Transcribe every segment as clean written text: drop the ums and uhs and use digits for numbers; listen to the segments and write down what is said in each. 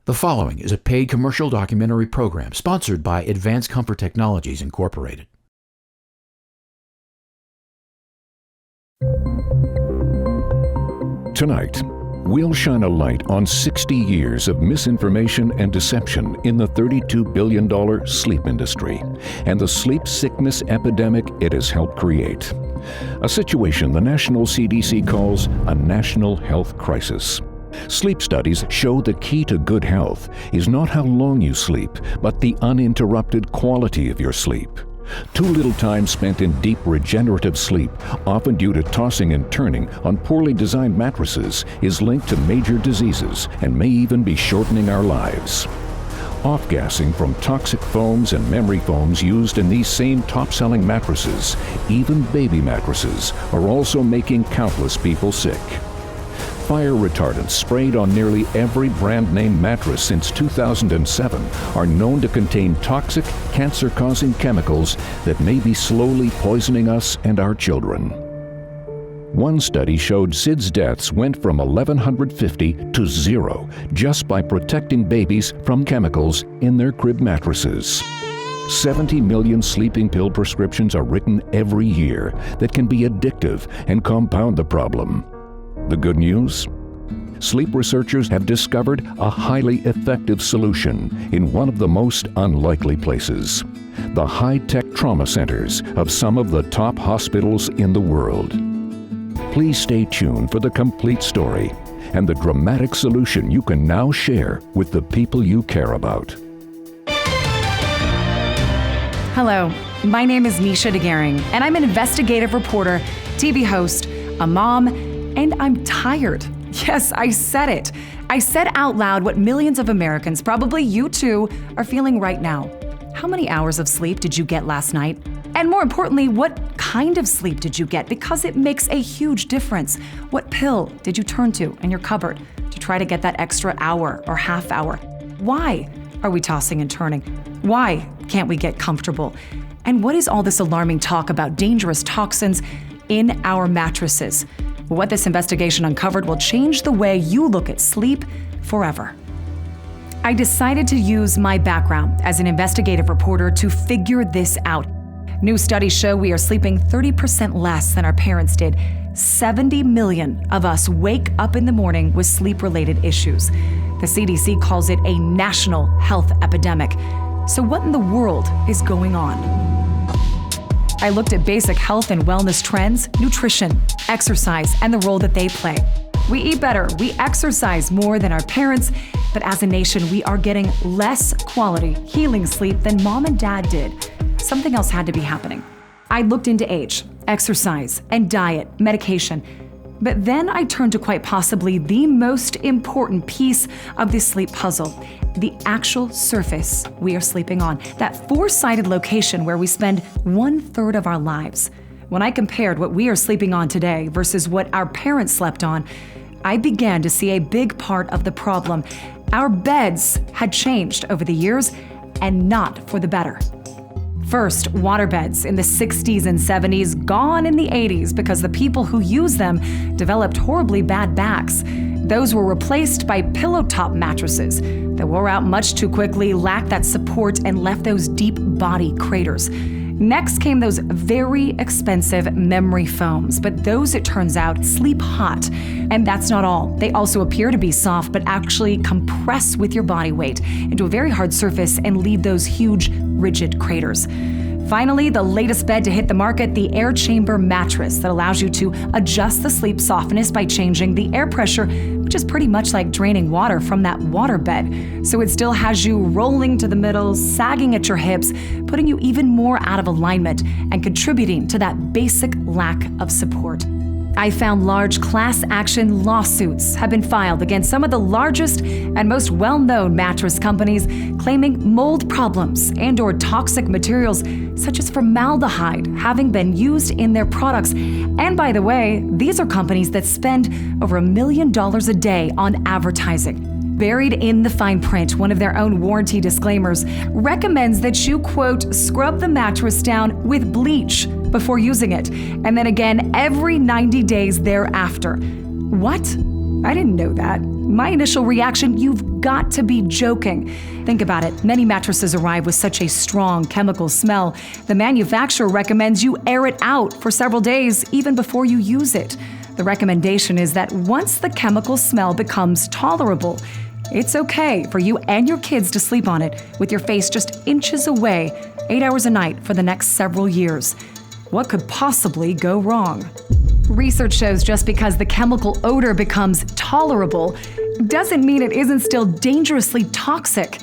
The following is a paid commercial documentary program sponsored by Advanced Comfort Technologies, Incorporated. Tonight, we'll shine a light on 60 years of misinformation and deception in the $32 billion sleep industry and the sleep sickness epidemic it has helped create. A situation the national CDC calls a national health crisis. Sleep studies show the key to good health is not how long you sleep, but the uninterrupted quality of your sleep. Too little time spent in deep regenerative sleep, often due to tossing and turning on poorly designed mattresses, is linked to major diseases and may even be shortening our lives. Off-gassing from toxic foams and memory foams used in these same top-selling mattresses, even baby mattresses, are also making countless people sick. Fire retardants sprayed on nearly every brand name mattress since 2007 are known to contain toxic, cancer-causing chemicals that may be slowly poisoning us and our children. One study showed SIDS deaths went from 1,150 to 0 just by protecting babies from chemicals in their crib mattresses. 70 million sleeping pill prescriptions are written every year that can be addictive and compound the problem. The good news? Sleep researchers have discovered a highly effective solution in one of the most unlikely places, the high-tech trauma centers of some of the top hospitals in the world. Please stay tuned for the complete story and the dramatic solution you can now share with the people you care about. Hello, my name is Nisha DeGaring, and I'm an investigative reporter, TV host, a mom, and I'm tired. Yes, I said it. I said out loud what millions of Americans, probably you too, are feeling right now. How many hours of sleep did you get last night? And more importantly, what kind of sleep did you get? Because it makes a huge difference. What pill did you turn to in your cupboard to try to get that extra hour or half hour? Why are we tossing and turning? Why can't we get comfortable? And what is all this alarming talk about dangerous toxins in our mattresses? What this investigation uncovered will change the way you look at sleep forever. I decided to use my background as an investigative reporter to figure this out. New studies show we are sleeping 30% less than our parents did. 70 million of us wake up in the morning with sleep-related issues. The CDC calls it a national health epidemic. So what in the world is going on? I looked at basic health and wellness trends, nutrition, exercise, and the role that they play. We eat better, we exercise more than our parents, but as a nation, we are getting less quality, healing sleep than mom and dad did. Something else had to be happening. I looked into age, exercise, and diet, medication. But then I turned to quite possibly the most important piece of this sleep puzzle, the actual surface we are sleeping on, that four-sided location where we spend 1/3 of our lives. When I compared what we are sleeping on today versus what our parents slept on, I began to see a big part of the problem. Our beds had changed over the years, and not for the better. First, waterbeds in the 60s and 70s, gone in the 80s because the people who used them developed horribly bad backs. Those were replaced by pillow-top mattresses that wore out much too quickly, lacked that support, and left those deep body craters. Next came those very expensive memory foams, but those, it turns out, sleep hot. And that's not all. They also appear to be soft, but actually compress with your body weight into a very hard surface and leave those huge, rigid craters. Finally, the latest bed to hit the market, the air chamber mattress that allows you to adjust the sleep softness by changing the air pressure, which is pretty much like draining water from that water bed. So it still has you rolling to the middle, sagging at your hips, putting you even more out of alignment and contributing to that basic lack of support. I found large class action lawsuits have been filed against some of the largest and most well-known mattress companies, claiming mold problems and/or toxic materials such as formaldehyde having been used in their products. And by the way, these are companies that spend over $1 million a day on advertising. Buried in the fine print, one of their own warranty disclaimers recommends that you, quote, scrub the mattress down with bleach before using it, and then again every 90 days thereafter. What? I didn't know that. My initial reaction, you've got to be joking. Think about it. Many mattresses arrive with such a strong chemical smell. The manufacturer recommends you air it out for several days, even before you use it. The recommendation is that once the chemical smell becomes tolerable, it's okay for you and your kids to sleep on it with your face just inches away, 8 hours a night for the next several years. What could possibly go wrong? Research shows just because the chemical odor becomes tolerable doesn't mean it isn't still dangerously toxic.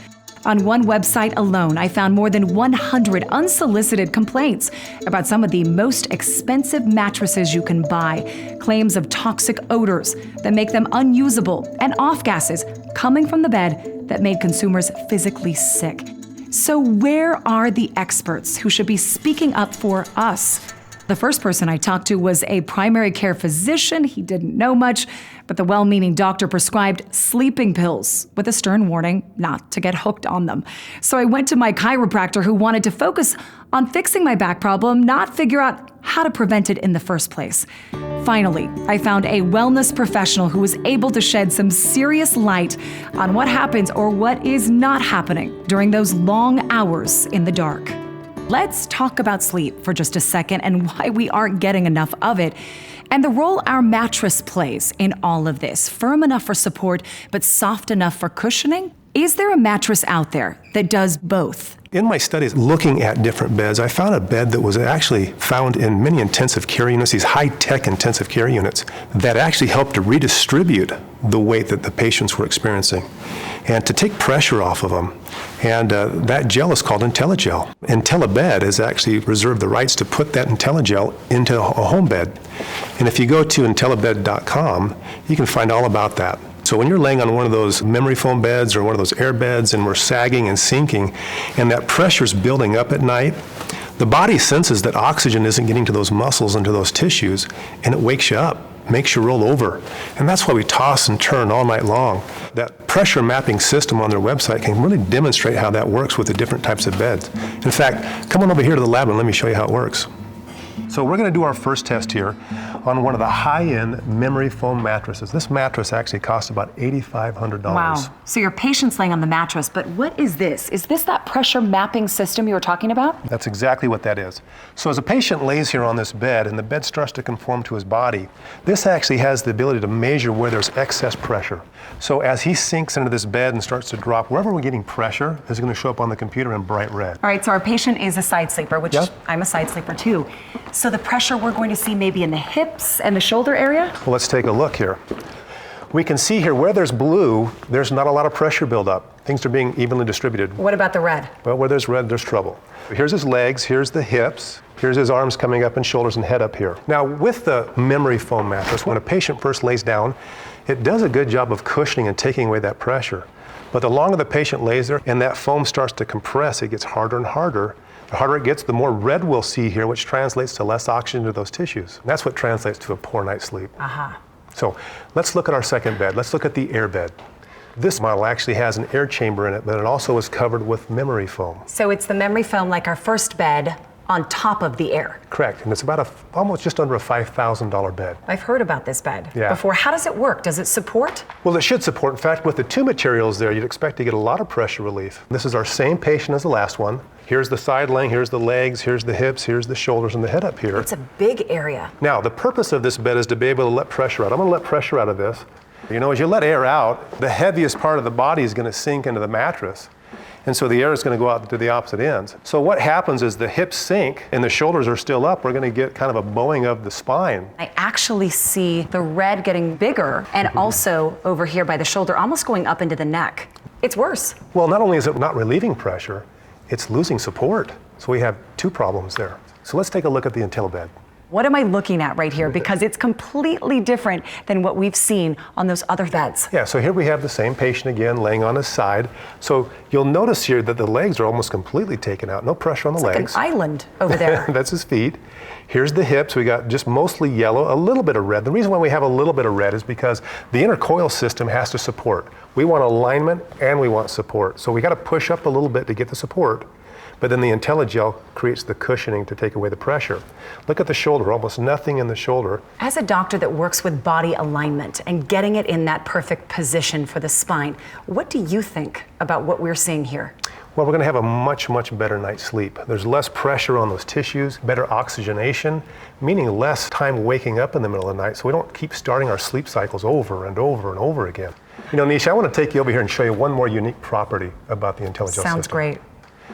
On one website alone, I found more than 100 unsolicited complaints about some of the most expensive mattresses you can buy. Claims of toxic odors that make them unusable and off gases coming from the bed that made consumers physically sick. So where are the experts who should be speaking up for us? The first person I talked to was a primary care physician. He didn't know much, but the well-meaning doctor prescribed sleeping pills with a stern warning not to get hooked on them. So I went to my chiropractor who wanted to focus on fixing my back problem, not figure out how to prevent it in the first place. Finally, I found a wellness professional who was able to shed some serious light on what happens or what is not happening during those long hours in the dark. Let's talk about sleep for just a second and why we aren't getting enough of it, and the role our mattress plays in all of this. Firm enough for support, but soft enough for cushioning? Is there a mattress out there that does both? In my studies looking at different beds, I found a bed that was actually found in many intensive care units, these high-tech intensive care units, that actually helped to redistribute the weight that the patients were experiencing and to take pressure off of them. And that gel is called IntelliGel. IntelliBed has actually reserved the rights to put that IntelliGel into a home bed. And if you go to intellibed.com, you can find all about that. So when you're laying on one of those memory foam beds or one of those air beds and we're sagging and sinking and that pressure's building up at night, the body senses that oxygen isn't getting to those muscles and to those tissues, and it wakes you up, makes you roll over. And that's why we toss and turn all night long. That pressure mapping system on their website can really demonstrate how that works with the different types of beds. In fact, come on over here to the lab and let me show you how it works. So we're going to do our first test here on one of the high-end memory foam mattresses. This mattress actually costs about $8,500. Wow. So your patient's laying on the mattress, but what is this? Is this that pressure mapping system you were talking about? That's exactly what that is. So as a patient lays here on this bed and the bed starts to conform to his body, this actually has the ability to measure where there's excess pressure. So as he sinks into this bed and starts to drop, wherever we're getting pressure is going to show up on the computer in bright red. All right, so our patient is a side sleeper, which I'm a side sleeper too. So the pressure we're going to see maybe in the hips and the shoulder area? Well, let's take a look here. We can see here where there's blue, there's not a lot of pressure buildup. Things are being evenly distributed. What about the red? Well, where there's red, there's trouble. Here's his legs, here's the hips, here's his arms coming up and shoulders and head up here. Now, with the memory foam mattress, when a patient first lays down, it does a good job of cushioning and taking away that pressure. But the longer the patient lays there and that foam starts to compress, it gets harder and harder. The harder it gets, the more red we'll see here, which translates to less oxygen to those tissues. And that's what translates to a poor night's sleep. So let's look at our second bed. Let's look at the air bed. This model actually has an air chamber in it, but it also is covered with memory foam. So it's the memory foam like our first bed on top of the air. Correct, and it's about almost just under a $5,000 bed. I've heard about this bed before. How does it work? Does it support? Well, it should support. In fact, with the two materials there, you'd expect to get a lot of pressure relief. This is our same patient as the last one. Here's the side laying, here's the legs, here's the hips, here's the shoulders and the head up here. It's a big area. Now, the purpose of this bed is to be able to let pressure out. I'm going to let pressure out of this. You know, as you let air out, the heaviest part of the body is going to sink into the mattress. And so the air is going to go out to the opposite ends. So what happens is the hips sink and the shoulders are still up. We're going to get kind of a bowing of the spine. I actually see the red getting bigger and also over here by the shoulder, almost going up into the neck. It's worse. Well, not only is it not relieving pressure, it's losing support. So we have two problems there. So let's take a look at the IntelliBed. What am I looking at right here? Because it's completely different than what we've seen on those other beds. Yeah, so here we have the same patient again laying on his side. So you'll notice here that the legs are almost completely taken out. No pressure on the legs. It's like an island over there. That's his feet. Here's the hips. We got just mostly yellow, a little bit of red. The reason why we have a little bit of red is because the inner coil system has to support. We want alignment and we want support. So we got to push up a little bit to get the support. But then the IntelliGel creates the cushioning to take away the pressure. Look at the shoulder, almost nothing in the shoulder. As a doctor that works with body alignment and getting it in that perfect position for the spine, what do you think about what we're seeing here? Well, we're going to have a much, much better night's sleep. There's less pressure on those tissues, better oxygenation, meaning less time waking up in the middle of the night, so we don't keep starting our sleep cycles over and over and over again. You know, Nisha, I want to take you over here and show you one more unique property about the IntelliGel system. Sounds great.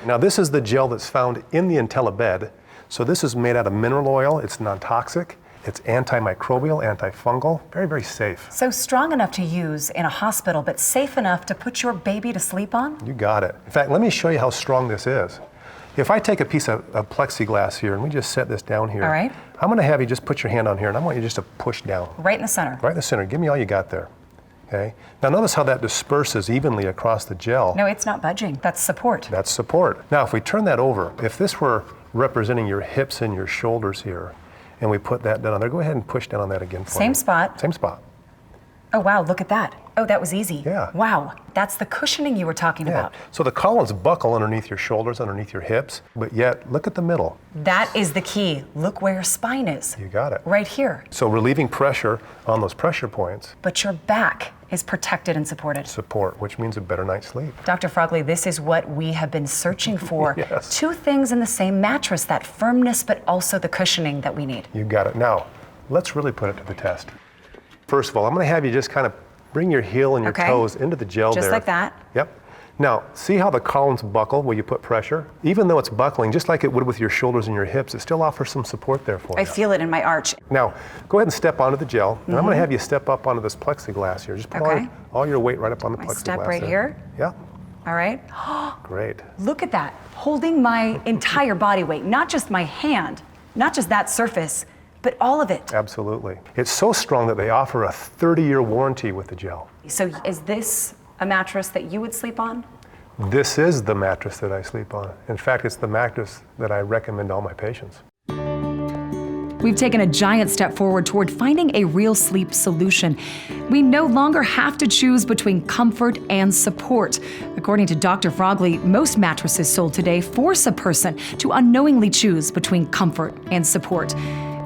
Now, this is the gel that's found in the IntelliBed. So this is made out of mineral oil. It's non-toxic. It's antimicrobial, antifungal, very, very safe. So strong enough to use in a hospital, but safe enough to put your baby to sleep on? You got it. In fact, let me show you how strong this is. If I take a piece of plexiglass here and we just set this down here, all right. I'm going to have you just put your hand on here and I want you just to push down. Right in the center. Right in the center. Give me all you got there. Okay. Now notice how that disperses evenly across the gel. No, it's not budging. That's support. That's support. Now, if we turn that over, if this were representing your hips and your shoulders here, and we put that down on there, go ahead and push down on that again for me. Same spot. Same spot. Oh, wow, look at that. Oh, that was easy. Yeah. Wow, that's the cushioning you were talking about. So the columns buckle underneath your shoulders, underneath your hips, but yet look at the middle. That is the key. Look where your spine is. You got it. Right here. So relieving pressure on those pressure points. But your back is protected and supported. Support, which means a better night's sleep. Dr. Frogley, this is what we have been searching for. Yes. Two things in the same mattress, that firmness, but also the cushioning that we need. You got it. Now, let's really put it to the test. First of all, I'm going to have you just kind of bring your heel and your toes into the gel there. Just like that. Yep. Now, see how the columns buckle where you put pressure? Even though it's buckling, just like it would with your shoulders and your hips, it still offers some support there for you. I feel it in my arch. Now, go ahead and step onto the gel, and I'm going to have you step up onto this plexiglass here. Just put all your weight right up on the plexiglass. Step right there. here? Yeah. All right. Great. Look at that. Holding my entire body weight, not just my hand, not just that surface, but all of it. Absolutely. It's so strong that they offer a 30-year warranty with the gel. So is this a mattress that you would sleep on? This is the mattress that I sleep on. In fact, it's the mattress that I recommend to all my patients. We've taken a giant step forward toward finding a real sleep solution. We no longer have to choose between comfort and support. According to Dr. Frogley, most mattresses sold today force a person to unknowingly choose between comfort and support.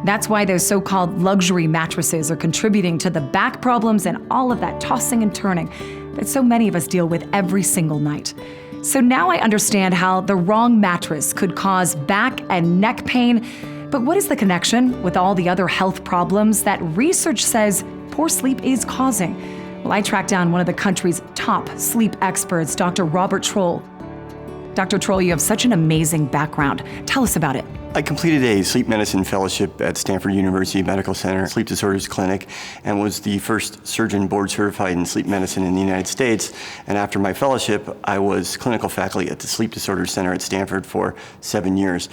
That's why those so-called luxury mattresses are contributing to the back problems and all of that tossing and turning that so many of us deal with every single night. So now I understand how the wrong mattress could cause back and neck pain. But what is the connection with all the other health problems that research says poor sleep is causing? Well, I tracked down one of the country's top sleep experts, Dr. Robert Troll. Dr. Troll, you have such an amazing background. Tell us about it. I completed a sleep medicine fellowship at Stanford University Medical Center Sleep Disorders Clinic and was the first surgeon board certified in sleep medicine in the United States. And after my fellowship, I was clinical faculty at the Sleep Disorders Center at Stanford for 7 years.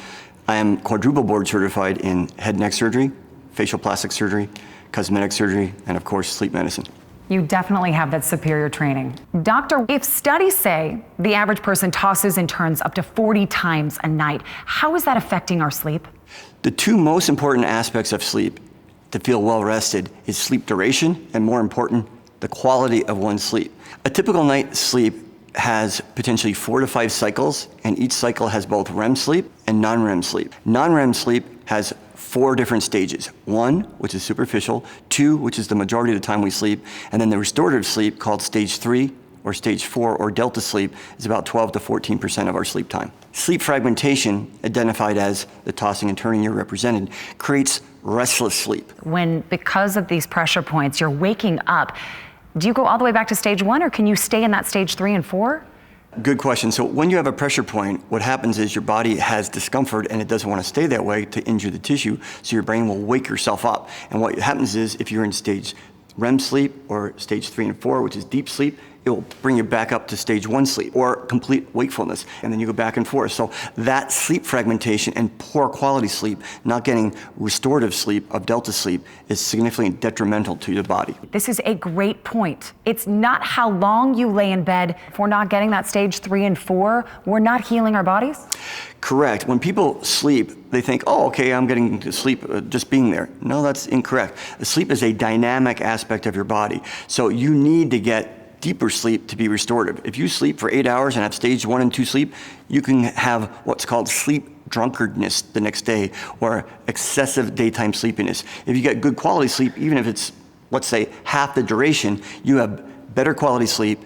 I am quadruple board certified in head and neck surgery, facial plastic surgery, cosmetic surgery, and of course, sleep medicine. You definitely have that superior training. Doctor, if studies say the average person tosses and turns up to 40 times a night, how is that affecting our sleep? The two most important aspects of sleep to feel well rested is sleep duration and, more important, the quality of one's sleep. A typical night's sleep has potentially 4 to 5 cycles, and each cycle has both REM sleep and non-REM sleep. Non-REM sleep has 4 different stages. 1, which is superficial, 2, which is the majority of the time we sleep, and then the restorative sleep called stage 3 or stage 4 or delta sleep is about 12 to 14% of our sleep time. Sleep fragmentation, identified as the tossing and turning you represented, creates restless sleep. When, because of these pressure points, you're waking up, do you go all the way back to stage 1 or can you stay in that stage 3 and 4? Good question. So when you have a pressure point, what happens is your body has discomfort and it doesn't want to stay that way to injure the tissue, so your brain will wake yourself up. And what happens is if you're in stage REM sleep or stage 3 and 4, which is deep sleep, it will bring you back up to stage 1 sleep or complete wakefulness, and then you go back and forth. So that sleep fragmentation and poor quality sleep, not getting restorative sleep of delta sleep, is significantly detrimental to your body. This is a great point. It's not how long you lay in bed. If we're not getting that stage 3 and 4, we're not healing our bodies? Correct. When people sleep, they think, oh, okay, I'm getting to sleep just being there. No, that's incorrect. Sleep is a dynamic aspect of your body. So you need to get deeper sleep to be restorative. If you sleep for 8 hours and have stage 1 and 2 sleep, you can have what's called sleep drunkardness the next day, or excessive daytime sleepiness. If you get good quality sleep, even if it's, let's say, half the duration, you have better quality sleep.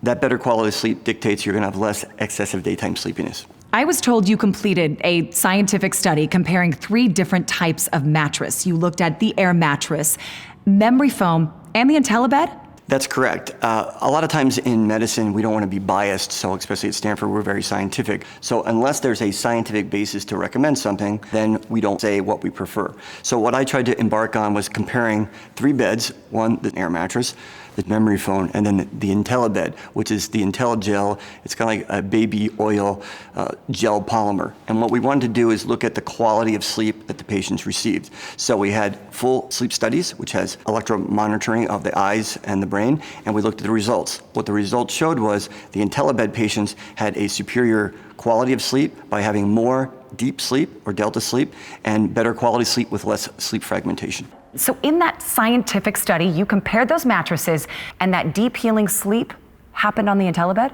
That better quality sleep dictates you're gonna have less excessive daytime sleepiness. I was told you completed a scientific study comparing 3 different types of mattress. You looked at the air mattress, memory foam, and the IntelliBed? That's correct. A lot of times in medicine, we don't want to be biased, so especially at Stanford, we're very scientific. So unless there's a scientific basis to recommend something, then we don't say what we prefer. So what I tried to embark on was comparing 3 beds, one, the air mattress, the memory foam, and then the IntelliBed, which is the IntelliGel. It's kind of like a baby oil gel polymer. And what we wanted to do is look at the quality of sleep that the patients received. So we had full sleep studies, which has electromonitoring of the eyes and the brain, and we looked at the results. What the results showed was the IntelliBed patients had a superior quality of sleep by having more deep sleep or delta sleep and better quality sleep with less sleep fragmentation. So in that scientific study, you compared those mattresses, and that deep healing sleep happened on the IntelliBed?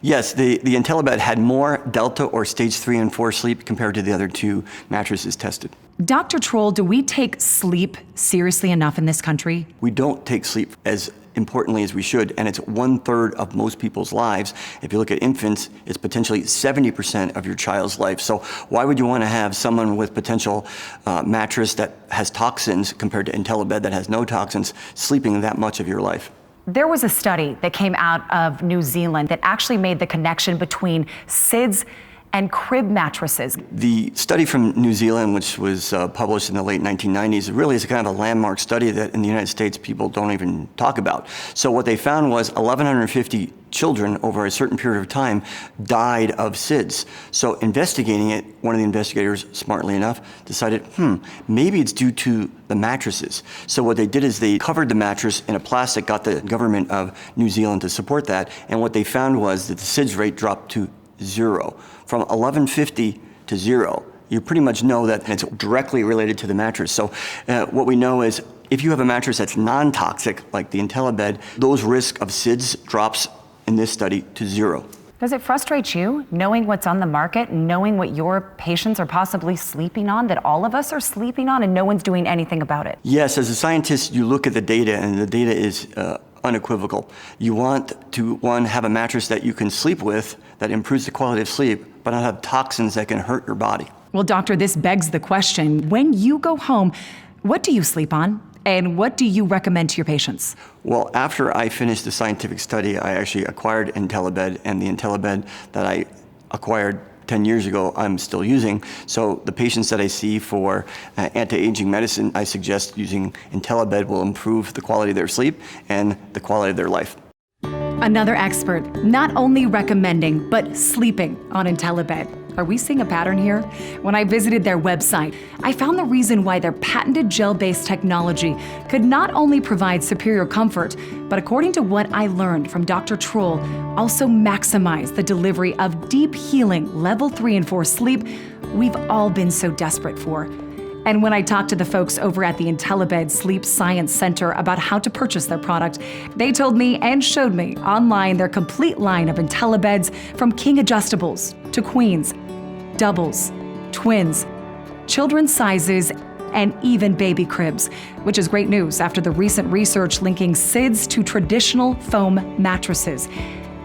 Yes, the IntelliBed had more delta or stage 3 and 4 sleep compared to the other 2 mattresses tested. Dr. Troll, do we take sleep seriously enough in this country? We don't take sleep as importantly as we should, and it's 1/3 of most people's lives. If you look at infants, it's potentially 70% of your child's life. So why would you want to have someone with potential mattress that has toxins compared to IntelliBed that has no toxins sleeping that much of your life? There was a study that came out of New Zealand that actually made the connection between SIDS and crib mattresses. The study from New Zealand, which was published in the late 1990s, really is kind of a landmark study that in the United States people don't even talk about. So what they found was 1,150 children over a certain period of time died of SIDS. So investigating it, one of the investigators, smartly enough, decided, maybe it's due to the mattresses. So what they did is they covered the mattress in a plastic, got the government of New Zealand to support that, and what they found was that the SIDS rate dropped to 0. From 1,150 to 0, you pretty much know that it's directly related to the mattress. So what we know is if you have a mattress that's non-toxic, like the IntelliBed, those risk of SIDS drops in this study to 0. Does it frustrate you, knowing what's on the market, knowing what your patients are possibly sleeping on, that all of us are sleeping on, and no one's doing anything about it? Yes, as a scientist, you look at the data, and the data is unequivocal. You want to, one, have a mattress that you can sleep with that improves the quality of sleep, but not have toxins that can hurt your body. Well, doctor, this begs the question. When you go home, what do you sleep on? And what do you recommend to your patients? Well, after I finished the scientific study, I actually acquired IntelliBed, and the IntelliBed that I acquired 10 years ago, I'm still using. So the patients that I see for anti-aging medicine, I suggest using IntelliBed will improve the quality of their sleep and the quality of their life. Another expert, not only recommending, but sleeping on IntelliBed. Are we seeing a pattern here? When I visited their website, I found the reason why their patented gel-based technology could not only provide superior comfort, but according to what I learned from Dr. Troll, also maximize the delivery of deep healing level 3 and 4 sleep we've all been so desperate for. And when I talked to the folks over at the IntelliBed Sleep Science Center about how to purchase their product, they told me and showed me online their complete line of IntelliBeds, from king adjustables to queens, doubles, twins, children's sizes, and even baby cribs, which is great news after the recent research linking SIDS to traditional foam mattresses.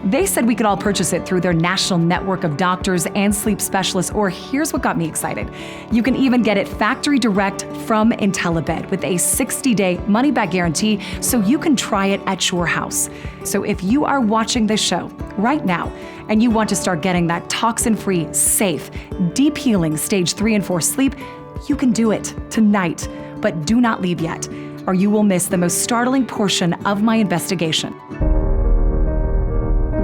They said we could all purchase it through their national network of doctors and sleep specialists, or here's what got me excited. You can even get it factory direct from IntelliBed with a 60-day money-back guarantee, so you can try it at your house. So if you are watching this show right now and you want to start getting that toxin-free, safe, deep healing stage 3 and 4 sleep, you can do it tonight. But do not leave yet, or you will miss the most startling portion of my investigation.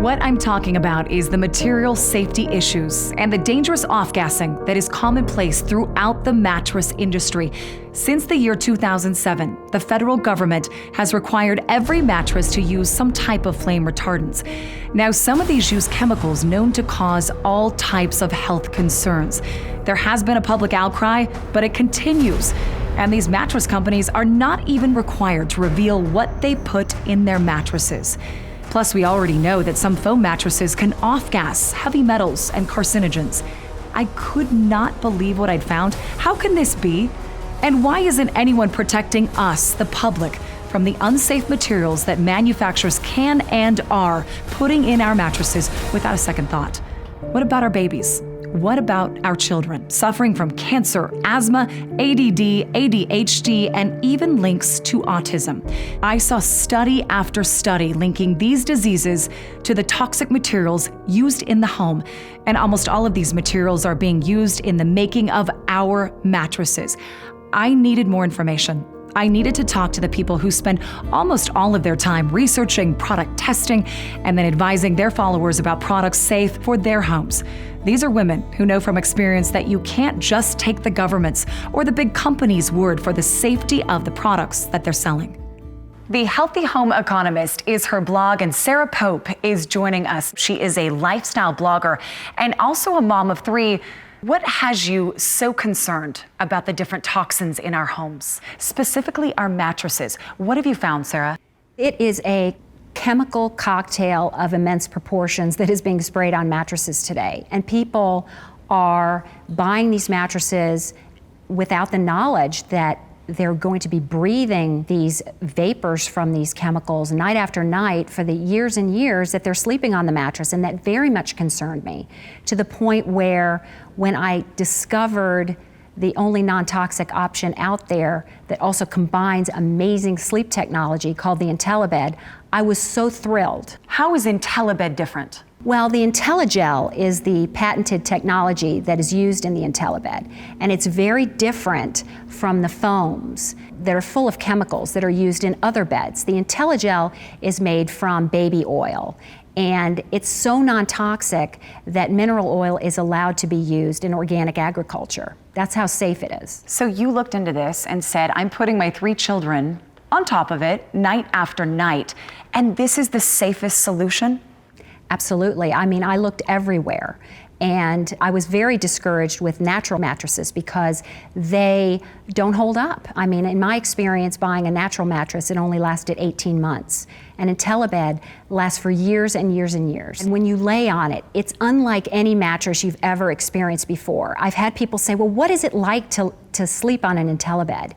What I'm talking about is the material safety issues and the dangerous off-gassing that is commonplace throughout the mattress industry. Since the year 2007, the federal government has required every mattress to use some type of flame retardants. Now, some of these use chemicals known to cause all types of health concerns. There has been a public outcry, but it continues. And these mattress companies are not even required to reveal what they put in their mattresses. Plus, we already know that some foam mattresses can off-gas heavy metals and carcinogens. I could not believe what I'd found. How can this be? And why isn't anyone protecting us, the public, from the unsafe materials that manufacturers can and are putting in our mattresses without a second thought? What about our babies? What about our children suffering from cancer, asthma, ADD, ADHD, and even links to autism? I saw study after study linking these diseases to the toxic materials used in the home, and almost all of these materials are being used in the making of our mattresses. I needed more information. I needed to talk to the people who spend almost all of their time researching, product testing, and then advising their followers about products safe for their homes. These are women who know from experience that you can't just take the government's or the big companies' word for the safety of the products that they're selling. The Healthy Home Economist is her blog, and Sarah Pope is joining us. She is a lifestyle blogger and also a mom of 3. What has you so concerned about the different toxins in our homes, specifically our mattresses? What have you found, Sarah? It is a chemical cocktail of immense proportions that is being sprayed on mattresses today. And people are buying these mattresses without the knowledge that they're going to be breathing these vapors from these chemicals night after night for the years and years that they're sleeping on the mattress. And that very much concerned me, to the point where when I discovered the only non-toxic option out there that also combines amazing sleep technology called the IntelliBed, I was so thrilled. How is IntelliBed different? Well, the IntelliGel is the patented technology that is used in the IntelliBed, and it's very different from the foams that are full of chemicals that are used in other beds. The IntelliGel is made from baby oil, and it's so non-toxic that mineral oil is allowed to be used in organic agriculture. That's how safe it is. So you looked into this and said, I'm putting my 3 children on top of it night after night, and this is the safest solution? Absolutely. I mean, I looked everywhere, and I was very discouraged with natural mattresses because they don't hold up. I mean, in my experience buying a natural mattress, it only lasted 18 months. And IntelliBed lasts for years and years and years. And when you lay on it, it's unlike any mattress you've ever experienced before. I've had people say, well, what is it like to sleep on an IntelliBed?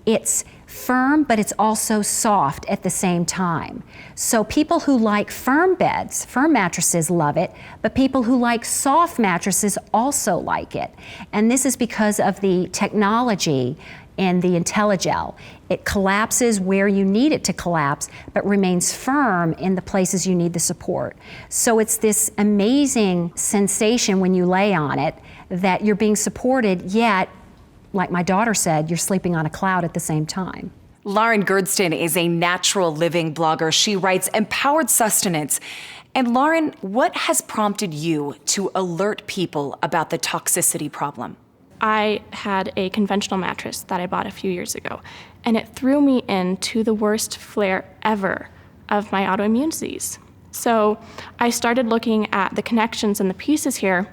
It's firm, but it's also soft at the same time. So people who like firm beds, firm mattresses love it, but people who like soft mattresses also like it. And this is because of the technology in the IntelliGel. It collapses where you need it to collapse, but remains firm in the places you need the support. So it's this amazing sensation when you lay on it that you're being supported, yet like my daughter said, you're sleeping on a cloud at the same time. Lauren Gerdston is a natural living blogger. She writes Empowered Sustenance. And Lauren, what has prompted you to alert people about the toxicity problem? I had a conventional mattress that I bought a few years ago, and it threw me into the worst flare ever of my autoimmune disease. So I started looking at the connections and the pieces here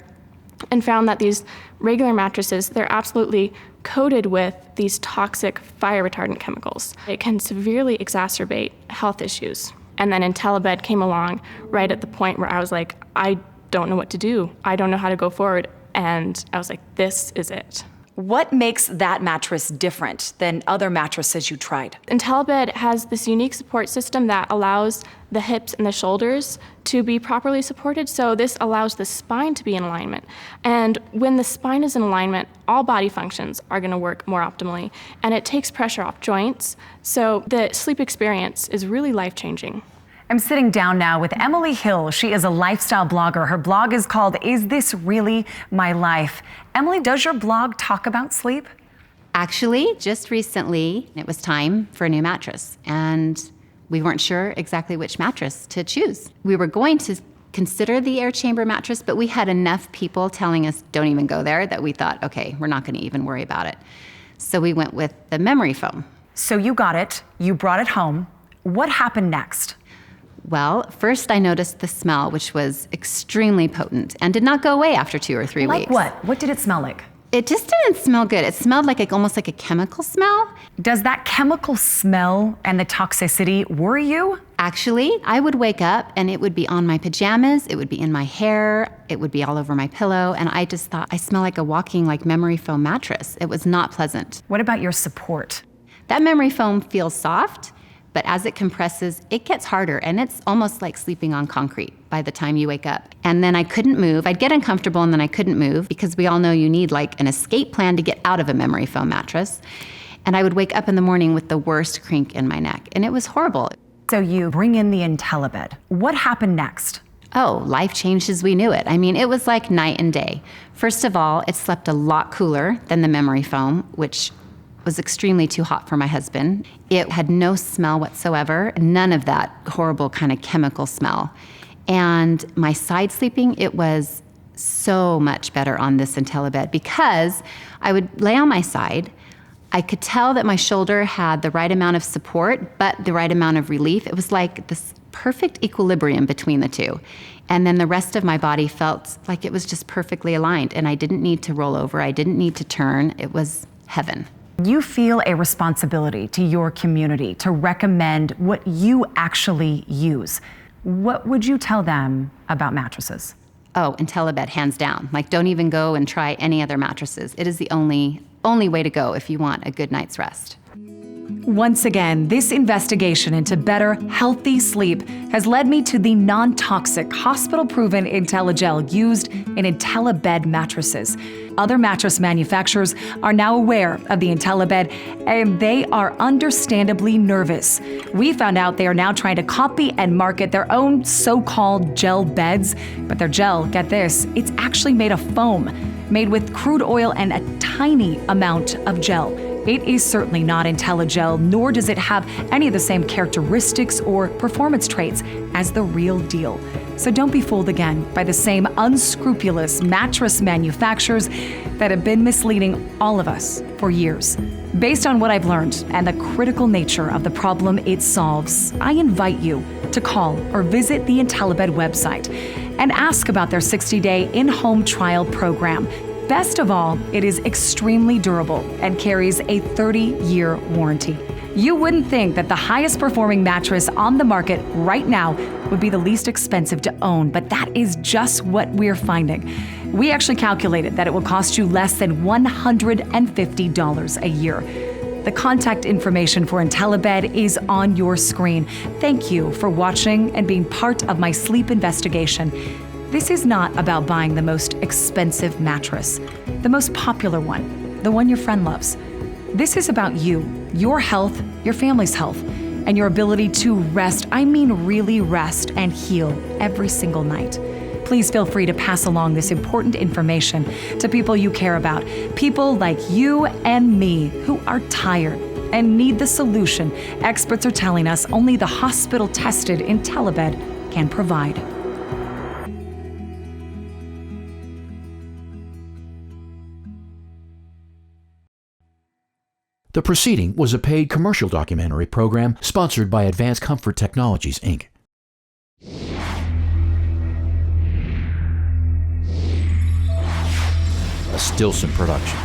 and found that these regular mattresses, they're absolutely coated with these toxic fire retardant chemicals. It can severely exacerbate health issues. And then IntelliBed came along right at the point where I was like, I don't know what to do. I don't know how to go forward. And I was like, this is it. What makes that mattress different than other mattresses you tried? IntelliBed has this unique support system that allows the hips and the shoulders to be properly supported, so this allows the spine to be in alignment. And when the spine is in alignment, all body functions are going to work more optimally, and it takes pressure off joints, so the sleep experience is really life-changing. I'm sitting down now with Emily Hill. She is a lifestyle blogger. Her blog is called Is This Really My Life? Emily, does your blog talk about sleep? Actually, just recently, it was time for a new mattress, and we weren't sure exactly which mattress to choose. We were going to consider the air chamber mattress, but we had enough people telling us don't even go there that we thought, okay, we're not going to even worry about it. So we went with the memory foam. So you got it, you brought it home. What happened next? Well, first I noticed the smell, which was extremely potent and did not go away after 2 or 3 weeks. Like what? What did it smell like? It just didn't smell good. It smelled like almost like a chemical smell. Does that chemical smell and the toxicity worry you? Actually, I would wake up and it would be on my pajamas, it would be in my hair, it would be all over my pillow, and I just thought I smell like a walking memory foam mattress. It was not pleasant. What about your support? That memory foam feels soft, but as it compresses, it gets harder, and it's almost like sleeping on concrete by the time you wake up. And then I couldn't move. I'd get uncomfortable and then I couldn't move, because we all know you need an escape plan to get out of a memory foam mattress. And I would wake up in the morning with the worst crink in my neck, and it was horrible. So you bring in the IntelliBed. What happened next? Oh, life changed as we knew it. I mean, it was like night and day. First of all, it slept a lot cooler than the memory foam, which was extremely too hot for my husband. It had no smell whatsoever, none of that horrible kind of chemical smell. And my side sleeping, it was so much better on this IntelliBed, because I would lay on my side. I could tell that my shoulder had the right amount of support, but the right amount of relief. It was like this perfect equilibrium between the two. And then the rest of my body felt like it was just perfectly aligned, and I didn't need to roll over. I didn't need to turn. It was heaven. You feel a responsibility to your community to recommend what you actually use. What would you tell them about mattresses? Oh, IntelliBed, hands down. Don't even go and try any other mattresses. It is the only way to go if you want a good night's rest. Once again, this investigation into better, healthy sleep has led me to the non-toxic, hospital-proven IntelliGel used in IntelliBed mattresses. Other mattress manufacturers are now aware of the IntelliBed, and they are understandably nervous. We found out they are now trying to copy and market their own so-called gel beds, but their gel, get this, it's actually made of foam, made with crude oil and a tiny amount of gel. It is certainly not IntelliGel, nor does it have any of the same characteristics or performance traits as the real deal. So don't be fooled again by the same unscrupulous mattress manufacturers that have been misleading all of us for years. Based on what I've learned and the critical nature of the problem it solves, I invite you to call or visit the IntelliBed website and ask about their 60-day in-home trial program. Best of all, it is extremely durable and carries a 30-year warranty. You wouldn't think that the highest performing mattress on the market right now would be the least expensive to own, but that is just what we're finding. We actually calculated that it will cost you less than $150 a year. The contact information for IntelliBed is on your screen. Thank you for watching and being part of my sleep investigation. This is not about buying the most expensive mattress, the most popular one, the one your friend loves. This is about you, your health, your family's health, and your ability to rest, I mean really rest and heal every single night. Please feel free to pass along this important information to people you care about, people like you and me who are tired and need the solution experts are telling us only the hospital-tested IntelliBed can provide. The proceeding was a paid commercial documentary program sponsored by Advanced Comfort Technologies, Inc. A Stilson production.